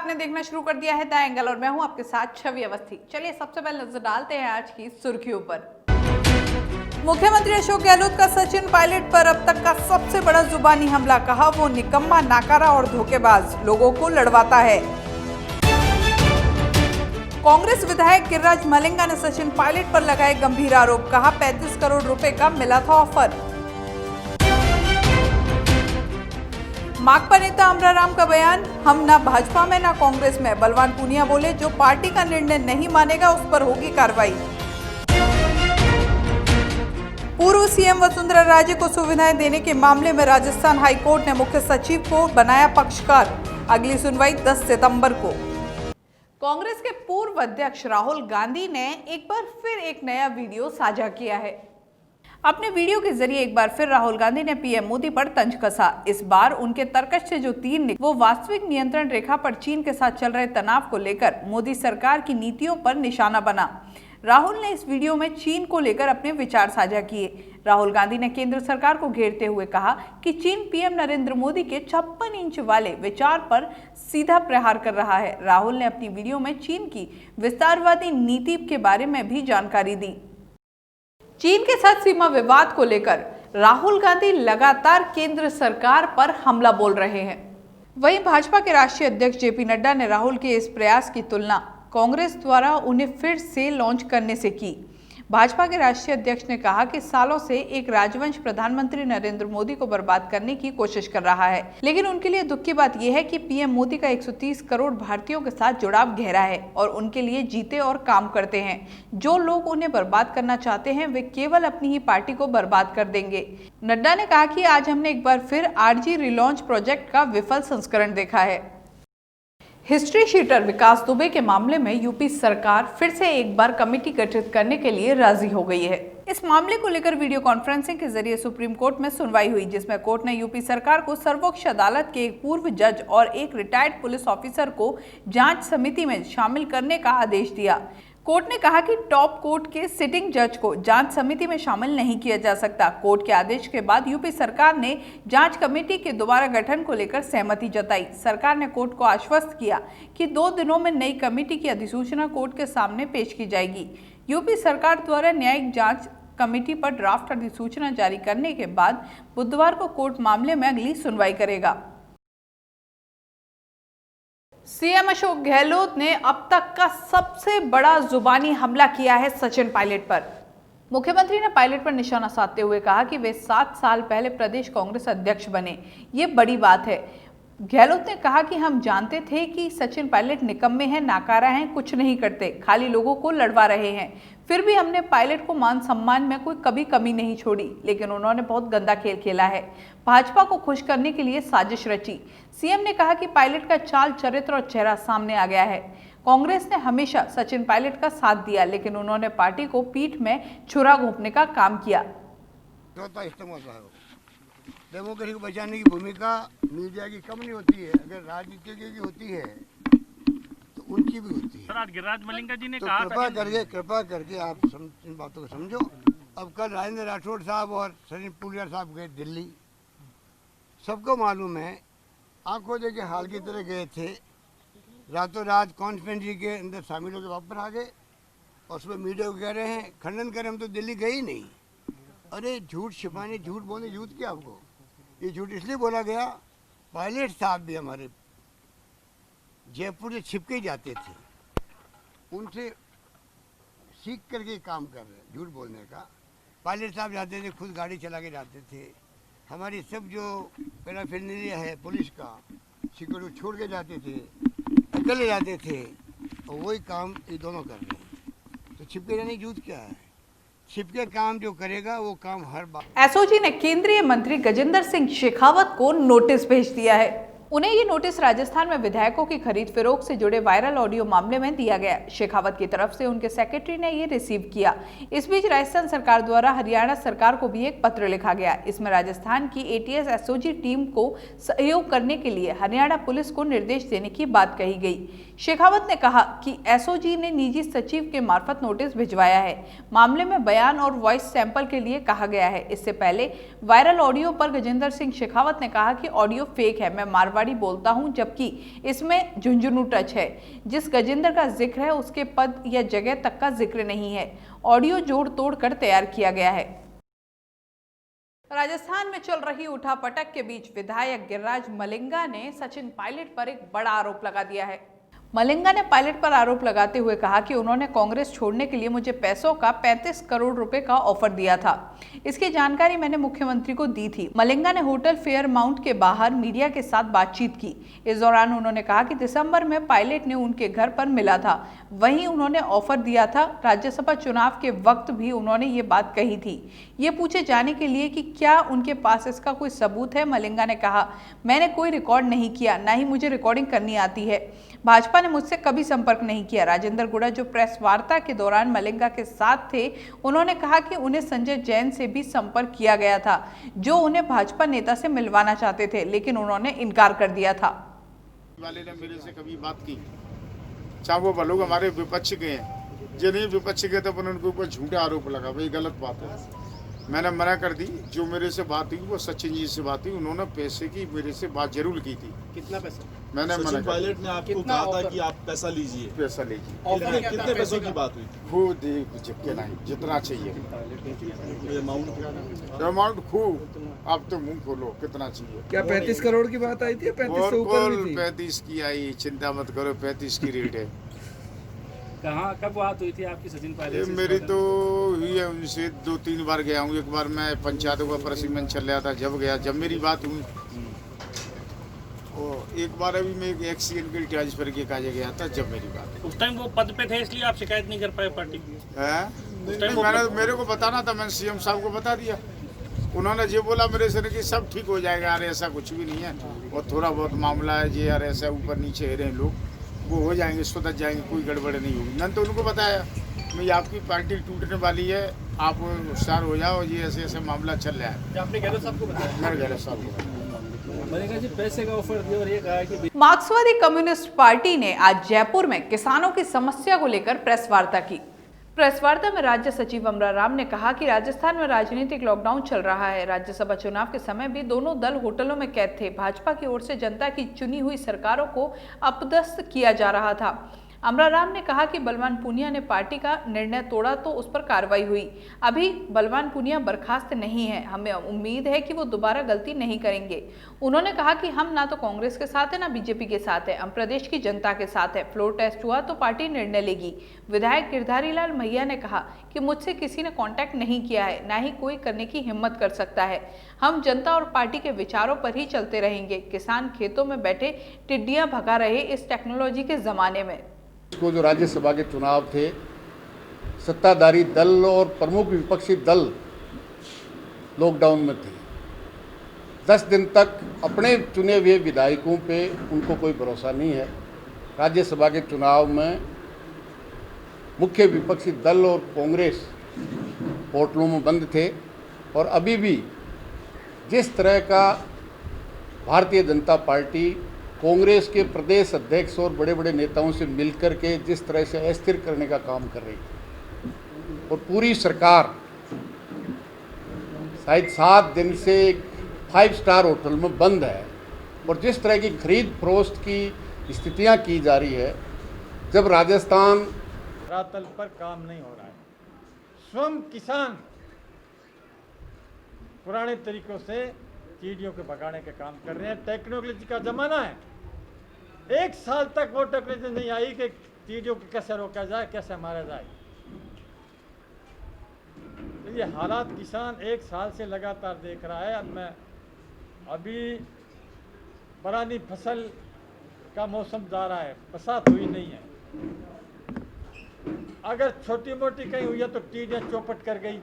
आपने देखना शुरू कर दिया है द एंगल और मैं हूं आपके साथ छवि अवस्थी। चलिए सबसे पहले नजर डालते हैं आज की सुर्खियों पर। मुख्यमंत्री अशोक गहलोत का सचिन पायलट पर अब तक का सबसे बड़ा जुबानी हमला, कहा वो निकम्मा, नाकारा और धोखेबाज, लोगों को लड़वाता है। कांग्रेस विधायक गिरिराज मलिंगा ने सचिन पायलट पर लगाए गंभीर आरोप, कहा 35 करोड़ रुपए का मिला था ऑफर। माकपा नेता अमराराम का बयान, हम ना भाजपा में ना कांग्रेस में, बलवान पूनिया बोले जो पार्टी का निर्णय नहीं मानेगा उस पर होगी कार्रवाई। पूर्व सीएम वसुंधरा राजे को सुविधाएं देने के मामले में राजस्थान हाईकोर्ट ने मुख्य सचिव को बनाया पक्षकार, अगली सुनवाई 10 सितंबर को। कांग्रेस के पूर्व अध्यक्ष राहुल गांधी ने एक बार फिर एक नया वीडियो साझा किया है। अपने वीडियो के जरिए एक बार फिर राहुल गांधी ने पीएम मोदी पर तंज कसा। इस बार उनके तर्कश से जो तीर निकले वो वास्तविक नियंत्रण रेखा पर चीन के साथ चल रहे तनाव को लेकर मोदी सरकार की नीतियों पर निशाना बना। राहुल ने इस वीडियो में चीन को लेकर अपने विचार साझा किए। राहुल गांधी ने केंद्र सरकार को घेरते हुए कहा कि चीन पीएम नरेंद्र मोदी के 56 इंच वाले विचार पर सीधा प्रहार कर रहा है। राहुल ने अपनी वीडियो में चीन की विस्तारवादी नीति के बारे में भी जानकारी दी। चीन के साथ सीमा विवाद को लेकर राहुल गांधी लगातार केंद्र सरकार पर हमला बोल रहे हैं। वहीं भाजपा के राष्ट्रीय अध्यक्ष जेपी नड्डा ने राहुल के इस प्रयास की तुलना कांग्रेस द्वारा उन्हें फिर से लॉन्च करने से की। भाजपा के राष्ट्रीय अध्यक्ष ने कहा कि सालों से एक राजवंश प्रधानमंत्री नरेंद्र मोदी को बर्बाद करने की कोशिश कर रहा है, लेकिन उनके लिए दुख की बात यह है कि पीएम मोदी का 130 करोड़ भारतीयों के साथ जुड़ाव गहरा है और उनके लिए जीते और काम करते हैं। जो लोग उन्हें बर्बाद करना चाहते हैं वे केवल अपनी ही पार्टी को बर्बाद कर देंगे। नड्डा ने कहा कि आज हमने एक बार फिर आरजी रिलॉन्च प्रोजेक्ट का विफल संस्करण देखा है। हिस्ट्री शीटर विकास दुबे के मामले में यूपी सरकार फिर से एक बार कमेटी गठित करने के लिए राजी हो गई है। इस मामले को लेकर वीडियो कॉन्फ्रेंसिंग के जरिए सुप्रीम कोर्ट में सुनवाई हुई, जिसमें कोर्ट ने यूपी सरकार को सर्वोच्च अदालत के एक पूर्व जज और एक रिटायर्ड पुलिस ऑफिसर को जांच समिति में शामिल करने का आदेश दिया। कोर्ट ने कहा कि टॉप कोर्ट के सिटिंग जज को जांच समिति में शामिल नहीं किया जा सकता। कोर्ट के आदेश के बाद यूपी सरकार ने जांच कमेटी के दोबारा गठन को लेकर सहमति जताई। सरकार ने कोर्ट को आश्वस्त किया कि 2 दिनों में नई कमेटी की अधिसूचना कोर्ट के सामने पेश की जाएगी। यूपी सरकार द्वारा न्यायिक जांच कमेटी पर ड्राफ्ट अधिसूचना जारी करने के बाद बुधवार को कोर्ट मामले में अगली सुनवाई करेगा। सीएम अशोक गहलोत ने अब तक का सबसे बड़ा जुबानी हमला किया है सचिन पायलट पर। मुख्यमंत्री ने पायलट पर निशाना साधते हुए कहा कि वे 7 साल पहले प्रदेश कांग्रेस अध्यक्ष बने, ये बड़ी बात है। गहलोत ने कहा कि हम जानते थे कि सचिन पायलट निकम्मे हैं, नाकारा हैं, कुछ नहीं करते, खाली लोगों को लड़वा रहे हैं। फिर भी हमने पायलट को मान सम्मान में कोई कभी कमी नहीं छोड़ी, लेकिन उन्होंने बहुत गंदा खेल खेला है। भाजपा को खुश करने के लिए साजिश रची। सीएम ने कहा कि पायलट का चाल, चरित्र और चेहरा सामने आ गया है। कांग्रेस ने हमेशा सचिन पायलट का साथ दिया, लेकिन उन्होंने पार्टी को पीठ में छुरा घोंपने का काम किया। डेमोक्रेसी को बचाने की भूमिका मीडिया की कम नहीं होती है, अगर राजनीति की होती है तो उनकी भी होती है। सर, आज गिरिराज मलिंगा जी ने तो कहा कृपा करके आप इन बातों को समझो। अब कल राजेंद्र राठौड़ साहब और सचिन पुनिया साहब गए दिल्ली, सबको मालूम है, आंखों देखे हाल की तरह गए थे, रातों रात कॉन्फ्रेंस के अंदर शामिल होकर वापस आ गए और उसमें मीडिया को कह रहे हैं खंडन करें हम तो दिल्ली गए ही नहीं। अरे झूठ छिपाने, झूठ बोलने जरूरत क्या आपको? ये झूठ इसलिए बोला गया, पायलट साहब भी हमारे जयपुर से छिपके जाते थे, उनसे सीख करके काम कर रहे हैं झूठ बोलने का। पायलट साहब जाते थे, खुद गाड़ी चला के जाते थे। हमारी सब जो पैराफिरनेलिया है पुलिस का, सिक्योरिटी छोड़ के जाते थे, अकेले जाते थे, और वही काम ये दोनों कर रहे हैं। तो छिपके जाने की जरूरत क्या है? छिपके काम जो करेगा वो काम हर बार। एसओजी ने केंद्रीय मंत्री गजेंद्र सिंह शेखावत को नोटिस भेज दिया है। उन्हें ये नोटिस राजस्थान में विधायकों की खरीद फरोख्त से जुड़े वायरल ऑडियो मामले में दिया गया। शेखावत की तरफ से उनके सेक्रेटरी ने ये रिसीव किया। इस बीच राजस्थान सरकार द्वारा हरियाणा सरकार को भी एक पत्र लिखा गया। इसमें राजस्थान की एटीएस एसओजी टीम को सहयोग करने के लिए हरियाणा पुलिस को निर्देश देने की बात कही गई। शेखावत ने कहा कि एसओजी ने निजी सचिव के मार्फत नोटिस भिजवाया है। मामले में बयान और वॉइस सैंपल के लिए कहा गया है। इससे पहले वायरल ऑडियो पर गजेंद्र सिंह शेखावत ने कहा कि ऑडियो फेक है, मैं मारवाड़ी बोलता हूं, जबकि इसमें झुंझुनू टच है। जिस गजेंद्र का जिक्र है उसके पद या जगह तक का जिक्र नहीं है। ऑडियो जोड़ तोड़ कर तैयार किया गया है। राजस्थान में चल रही उठापटक के बीच विधायक गिरिराज मलिंगा ने सचिन पायलट पर एक बड़ा आरोप लगा दिया है। मलिंगा ने पायलट पर आरोप लगाते हुए कहा कि उन्होंने कांग्रेस छोड़ने के लिए मुझे पैसों का 35 करोड़ रुपए का ऑफर दिया था। इसकी जानकारी मैंने मुख्यमंत्री को दी थी। मलिंगा ने होटल फेयरमाउंट के बाहर मीडिया के साथ बातचीत की। इस दौरान उन्होंने कहा कि दिसंबर में पायलट ने उनके घर पर मिला था, वहीं उन्होंने ऑफर दिया था। राज्यसभा चुनाव के वक्त भी उन्होंने ये बात कही थी। ये पूछे जाने के लिए कि क्या उनके पास इसका कोई सबूत है, मलिंगा ने कहा, मैंने कोई रिकॉर्ड नहीं किया, ना ही मुझे रिकॉर्डिंग करनी आती है। भाजपा ने मुझसे कभी संपर्क नहीं किया। राजेंद्र गुड़ा जो प्रेस वार्ता के दौरान मलिंगा के साथ थे, उन्होंने कहा कि उन्हें संजय जैन से भी संपर्क किया गया था, जो उन्हें भाजपा नेता से मिलवाना चाहते थे, लेकिन उन्होंने इनकार कर दिया था। वाले ने मेरे से कभी बात की, चाहे वो लोग हमारे विपक्ष के हैं, जो नहीं विपक्ष के थे उनके ऊपर झूठे आरोप लगा, वही गलत बात है। मैंने मना कर दी। जो मेरे से बात हुई वो सचिन जी से बात हुई, उन्होंने पैसे की मेरे से बात जरूर की थी। कितना पैसा? मैंने मना कर पायलट ने आपको कहा था कि आप पैसा लीजिए। पैसा लीजिए। कितने पैसों की बात हुई? खूब चिपके नहीं, जितना चाहिए अमाउंट खूब। आप तो मुंह खोलो, कितना चाहिए? क्या 35 करोड़ की बात आई थी? 35 से ऊपर भी थी? 35 की आई, चिंता मत करो, 35 की रेट है। कहाँ कब बात हुई थी आपकी सचिन पायलट से? मेरी तो हुई है उनसे 2-3 बार गया हूँ। एक बार मैं पंचायतों का प्रशिक्षण चल रहा था, जब गया, जब मेरी बात हुई। और एक बार अभी मैं एक एक्सीडेंट के ट्रांसफर के काजे गया था, जब मेरी बात हुई। उस टाइम वो पद पे थे, इसलिए आप शिकायत नहीं कर पाए पार्टी की? मेरे को बताना था, मैंने सीएम साहब को बता दिया। उन्होंने जो बोला मेरे से कि सब ठीक हो जाएगा, यार ऐसा कुछ भी नहीं है, और थोड़ा बहुत मामला है जी, यार ऐसा ऊपर नीचे है रहे लोग, वो हो जाएंगे, सुधर जाएंगे, कोई गड़बड़ नहीं होगी। मैंने तो उनको बताया, मैं आपकी पार्टी टूटने वाली है, आप होशियार हो जाओ, ये ऐसे ऐसे मामला चल रहा है। आपने गहलोत साहब को बताया? मैंने गहलोत साहब को मलिंगा जी पैसे का ऑफर दिया और ये कहा कि मार्क्सवादी कम्युनिस्ट पार्टी ने आज जयपुर में किसानों की समस्या को लेकर प्रेस वार्ता की। प्रेस वार्ता में राज्य सचिव अमरा राम ने कहा कि राजस्थान में राजनीतिक लॉकडाउन चल रहा है। राज्यसभा चुनाव के समय भी दोनों दल होटलों में कैद थे। भाजपा की ओर से जनता की चुनी हुई सरकारों को अपदस्थ किया जा रहा था। अमरा राम ने कहा कि बलवान पूनिया ने पार्टी का निर्णय तोड़ा तो उस पर कार्रवाई हुई। अभी बलवान पूनिया बर्खास्त नहीं है, हमें उम्मीद है कि वो दोबारा गलती नहीं करेंगे। उन्होंने कहा कि हम ना तो कांग्रेस के साथ है ना बीजेपी के साथ है, हम प्रदेश की जनता के साथ है। फ्लोर टेस्ट हुआ तो पार्टी निर्णय लेगी। विधायक गिरधारी लाल मैया ने कहा कि मुझसे किसी ने कांटेक्ट नहीं किया है, ना ही कोई करने की हिम्मत कर सकता है। हम जनता और पार्टी के विचारों पर ही चलते रहेंगे। किसान खेतों में बैठे टिड्डियां भगा रहे इस टेक्नोलॉजी के जमाने में। को जो राज्यसभा के चुनाव थे, सत्ताधारी दल और प्रमुख विपक्षी दल लॉकडाउन में थे। 10 दिन तक अपने चुने हुए विधायकों पे उनको कोई भरोसा नहीं है। राज्यसभा के चुनाव में मुख्य विपक्षी दल और कांग्रेस होटलों में बंद थे, और अभी भी जिस तरह का भारतीय जनता पार्टी कांग्रेस के प्रदेश अध्यक्ष और बड़े बड़े नेताओं से मिलकर के जिस तरह से अस्थिर करने का काम कर रही है, और पूरी सरकार शायद 7 दिन से 5 स्टार होटल में बंद है, और जिस तरह की खरीद फरोख्त की स्थितियां की जा रही है, जब राजस्थान धरातल पर काम नहीं हो रहा है। स्वयं किसान पुराने तरीकों से चीड़ियों के भगाने के काम कर रहे हैं। टेक्नोलॉजी का जमाना है। 1 साल तक वो टेक्नोलॉजी नहीं आई कि चीड़ियों को कैसे रोका जाए, कैसे मारा जाए। तो ये हालात किसान 1 साल से लगातार देख रहा है। अब मैं अभी बरानी फसल का मौसम जा रहा है, बरसात हुई नहीं है। अगर छोटी मोटी कहीं हुई है तो टीडियां चौपट कर गई।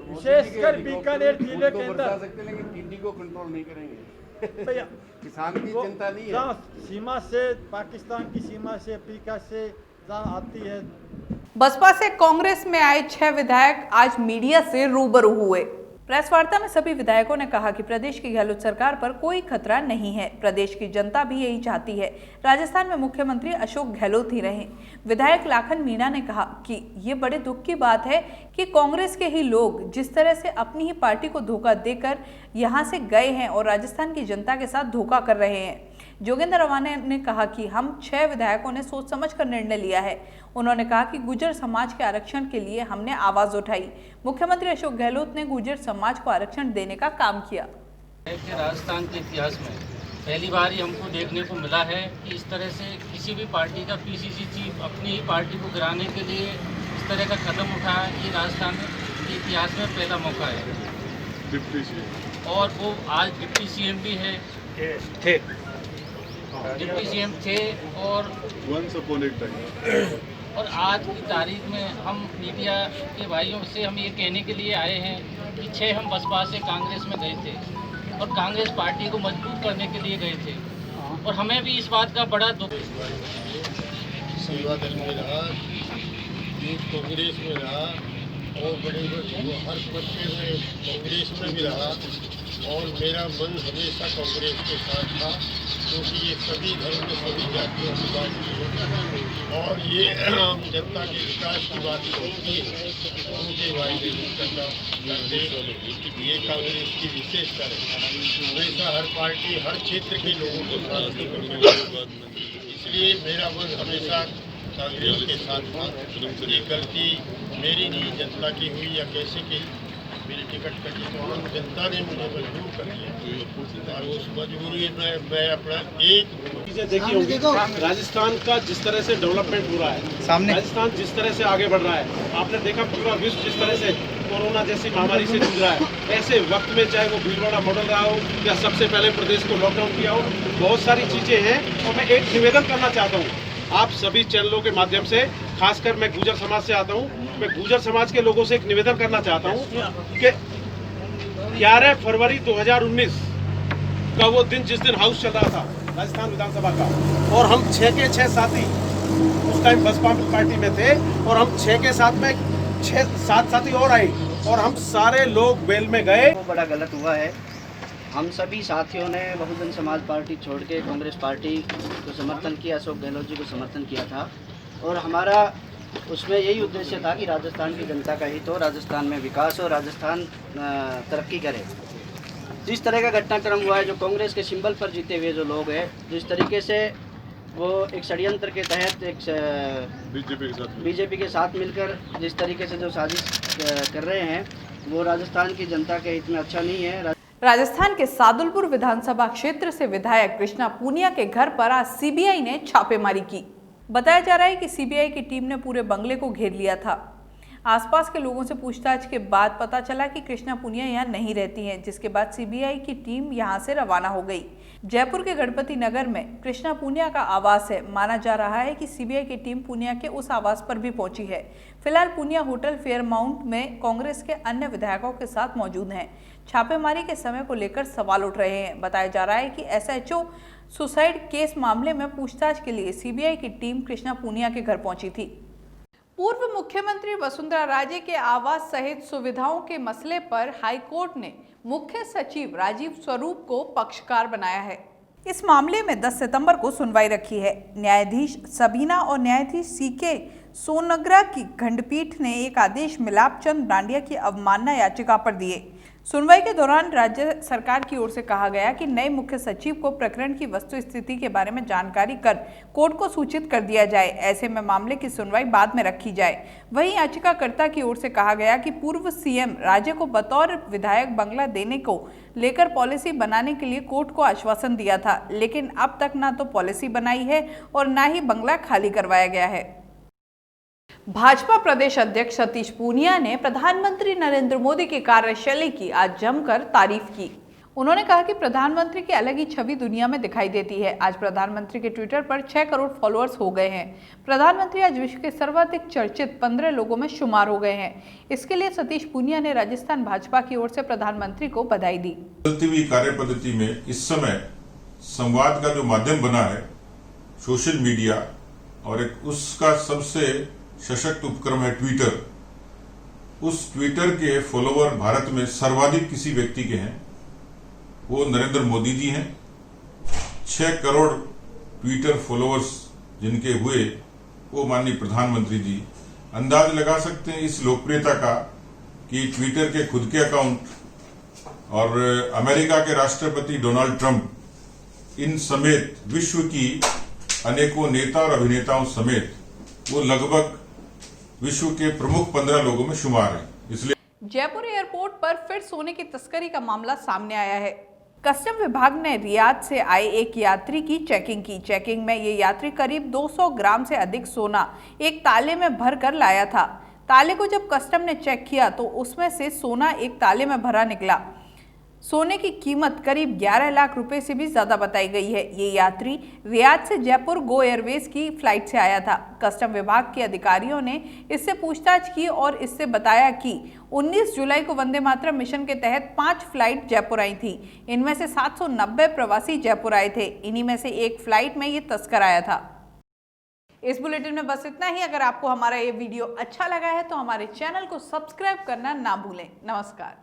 विशेषकर बीकानेर जिले के अंदर लेकिन टिड्डी को कंट्रोल नहीं करेंगे। भैया किसान की चिंता नहीं है। सीमा से, पाकिस्तान की सीमा से, अफ्रीका से जहाँ आती है। बसपा से कांग्रेस में आए 6 विधायक आज मीडिया से रूबरू हुए। प्रेस वार्ता में सभी विधायकों ने कहा कि प्रदेश की गहलोत सरकार पर कोई खतरा नहीं है। प्रदेश की जनता भी यही चाहती है, राजस्थान में मुख्यमंत्री अशोक गहलोत ही रहें। विधायक लाखन मीणा ने कहा कि ये बड़े दुख की बात है कि कांग्रेस के ही लोग जिस तरह से अपनी ही पार्टी को धोखा देकर यहां से गए हैं और राजस्थान की जनता के साथ धोखा कर रहे हैं। जोगेंद्र रवाना ने कहा कि हम 6 विधायकों ने सोच समझकर निर्णय लिया है। उन्होंने कहा कि गुर्जर समाज के आरक्षण के लिए हमने आवाज उठाई। मुख्यमंत्री अशोक गहलोत ने गुर्जर समाज को आरक्षण देने का काम किया। राजस्थान के इतिहास में पहली बार ही हमको देखने को मिला है कि इस तरह से किसी भी पार्टी का पीसीसी चीफ अपनी ही पार्टी को गिराने के लिए इस तरह का कदम उठाया। ये राजस्थान के इतिहास में पहला मौका है। डिप्टी सीएम और वो आज डिप्टी सीएम भी है, डिप्टी सीएम थे और और आज की तारीख में हम मीडिया के भाइयों से हम ये कहने के लिए आए हैं कि 6 हम बसपा से कांग्रेस में गए थे और कांग्रेस पार्टी को मजबूत करने के लिए गए थे और हमें भी इस बात का बड़ा दुख। सेवा दल में रहा, यूथ कांग्रेस में रहा और बड़े हर पक्ष में कांग्रेस में भी रहा और मेरा मन हमेशा कांग्रेस के साथ था, क्योंकि ये सभी धर्म में सभी जातियों की पार्टी है और ये आम जनता के विकास की बात होती है। उनके वायदे करना करते ये कांग्रेस की विशेषता है। हमेशा हर पार्टी हर क्षेत्र के लोगों को साथ लेकर, इसलिए मेरा मन हमेशा कांग्रेस के साथ था। ये गलती मेरी नहीं, जनता की हुई या कैसे की, मेरी टिकट कटी तो हम जनता ने मुझे मजबूर कर दिया और उस मजबूरी में मैं अपना एक चीजें देखी होंगी। राजस्थान का जिस तरह से डेवलपमेंट हो रहा है, सामने राजस्थान जिस तरह से आगे बढ़ रहा है, आपने देखा पूरा विश्व जिस तरह से कोरोना जैसी महामारी से जूझ रहा है, ऐसे वक्त में चाहे वो भीलवाड़ा मॉडल रहा हो या सबसे पहले प्रदेश को लॉकडाउन किया हो, बहुत सारी चीजें हैं। और मैं एक निवेदन करना चाहता हूँ आप सभी चैनलों के माध्यम से, खासकर मैं गुर्जर समाज से आता हूँ, मैं गुर्जर समाज के लोगों से एक निवेदन करना चाहता हूँ कि 11 फरवरी 2019 का वो दिन जिस दिन हाउस चल रहा था राजस्थान विधानसभा का, और हम 6 के 6 साथी उस टाइम बसपा पार्टी में थे और हम 6 के साथ में 6-7 साथी और आए और हम सारे लोग बेल में गए। वो बड़ा गलत हुआ है। हम सभी साथियों ने बहुजन समाज पार्टी छोड़ के कांग्रेस पार्टी को समर्थन किया, अशोक गहलोत जी को समर्थन किया था और हमारा उसमें यही उद्देश्य था कि राजस्थान की जनता का हित हो, राजस्थान में विकास हो, राजस्थान तरक्की करे। जिस तरह का घटनाक्रम हुआ है, जो कांग्रेस के सिंबल पर जीते हुए जो लोग हैं, जिस तरीके से वो एक षड्यंत्र के तहत एक बीजेपी के साथ मिलकर जिस तरीके से जो साजिश कर रहे हैं, वो राजस्थान की जनता के हित में अच्छा नहीं है। राजस्थान के सादुलपुर विधानसभा क्षेत्र से विधायक कृष्णा पूनिया के घर पर आज सीबीआई ने छापेमारी की। बताया जा रहा है कि सीबीआई की टीम ने पूरे बंगले को घेर लिया था। आसपास के लोगों से पूछताछ के बाद पता चला कि कृष्णा पूनिया यहां नहीं रहती हैं, जिसके बाद सीबीआई की टीम यहां से रवाना हो गई। जयपुर के गणपति नगर में कृष्णा पूनिया का आवास है। माना जा रहा है कि सीबीआई की टीम पूनिया के उस आवास पर भी पहुंची है। फिलहाल पूनिया होटल फेयरमाउंट में कांग्रेस के अन्य विधायकों के साथ मौजूद हैं। छापेमारी के समय को लेकर सवाल उठ रहे हैं। बताया जा रहा है कि एसएचओ सुसाइड केस मामले में पूछताछ के लिए सीबीआई की टीम कृष्णा पूनिया के घर पहुंची थी। पूर्व मुख्यमंत्री वसुंधरा राजे के आवास सहित सुविधाओं के मसले पर हाईकोर्ट ने मुख्य सचिव राजीव स्वरूप को पक्षकार बनाया है। इस मामले में 10 सितंबर को सुनवाई रखी है। न्यायाधीश सबीना और न्यायाधीश सीके सोनग्रा की खंडपीठ ने एक आदेश मिलाप चंद डांडिया की अवमानना याचिका पर दिए। सुनवाई के दौरान राज्य सरकार की ओर से कहा गया कि नए मुख्य सचिव को प्रकरण की वस्तु स्थिति के बारे में जानकारी कर कोर्ट को सूचित कर दिया जाए। ऐसे में मामले की सुनवाई बाद में रखी जाए। वहीं याचिकाकर्ता की ओर से कहा गया कि पूर्व सीएम राजे को बतौर विधायक बंगला देने को लेकर पॉलिसी बनाने के लिए कोर्ट को आश्वासन दिया था, लेकिन अब तक ना तो पॉलिसी बनाई है और ना ही बंगला खाली करवाया गया है। भाजपा प्रदेश अध्यक्ष सतीश पूनिया ने प्रधानमंत्री नरेंद्र मोदी की कार्यशैली की आज जमकर तारीफ की। उन्होंने कहा कि प्रधानमंत्री की अलग ही छवि दुनिया में दिखाई देती है। आज प्रधानमंत्री के ट्विटर पर 6 करोड़ फॉलोअर्स हो गए हैं। प्रधानमंत्री आज विश्व के सर्वाधिक चर्चित 15 लोगों में शुमार हो गए हैं। इसके लिए सतीश पूनिया ने राजस्थान भाजपा की ओर से प्रधानमंत्री को बधाई दी। बदलती हुई कार्य पद्धति में इस समय संवाद का जो माध्यम बना है सोशल मीडिया, और एक उसका सबसे सशक्त उपक्रम है ट्विटर, उस ट्विटर के फॉलोवर भारत में सर्वाधिक किसी व्यक्ति के हैं वो नरेंद्र मोदी जी हैं। 6 करोड़ ट्विटर फॉलोअर्स जिनके हुए वो माननीय प्रधानमंत्री जी। अंदाज लगा सकते हैं इस लोकप्रियता का कि ट्विटर के खुद के अकाउंट और अमेरिका के राष्ट्रपति डोनाल्ड ट्रंप इन समेत विश्व की अनेकों नेता और अभिनेताओं समेत वो लगभग विश्व के प्रमुख 15 लोगों में शुमार हैं। इसलिए जयपुर एयरपोर्ट पर फिर सोने की तस्करी का मामला सामने आया है। कस्टम विभाग ने रियाद से आए एक यात्री की चेकिंग की। चेकिंग में ये यात्री करीब 200 ग्राम से अधिक सोना एक ताले में भर कर लाया था। ताले को जब कस्टम ने चेक किया तो उसमें से सोना एक ताले में भरा निकला। सोने की कीमत करीब 11 लाख रुपए से भी ज्यादा बताई गई है। ये यात्री रियाद से जयपुर गो एयरवेज की फ्लाइट से आया था। कस्टम विभाग के अधिकारियों ने इससे पूछताछ की और इससे बताया कि 19 जुलाई को वंदे मातरम मिशन के तहत 5 फ्लाइट जयपुर आई थी। इनमें से 790 प्रवासी जयपुर आए थे। इन्हीं में से एक फ्लाइट में ये तस्कर आया था। इस बुलेटिन में बस इतना ही। अगर आपको हमारा ये वीडियो अच्छा लगा है तो हमारे चैनल को सब्सक्राइब करना ना भूलें। नमस्कार।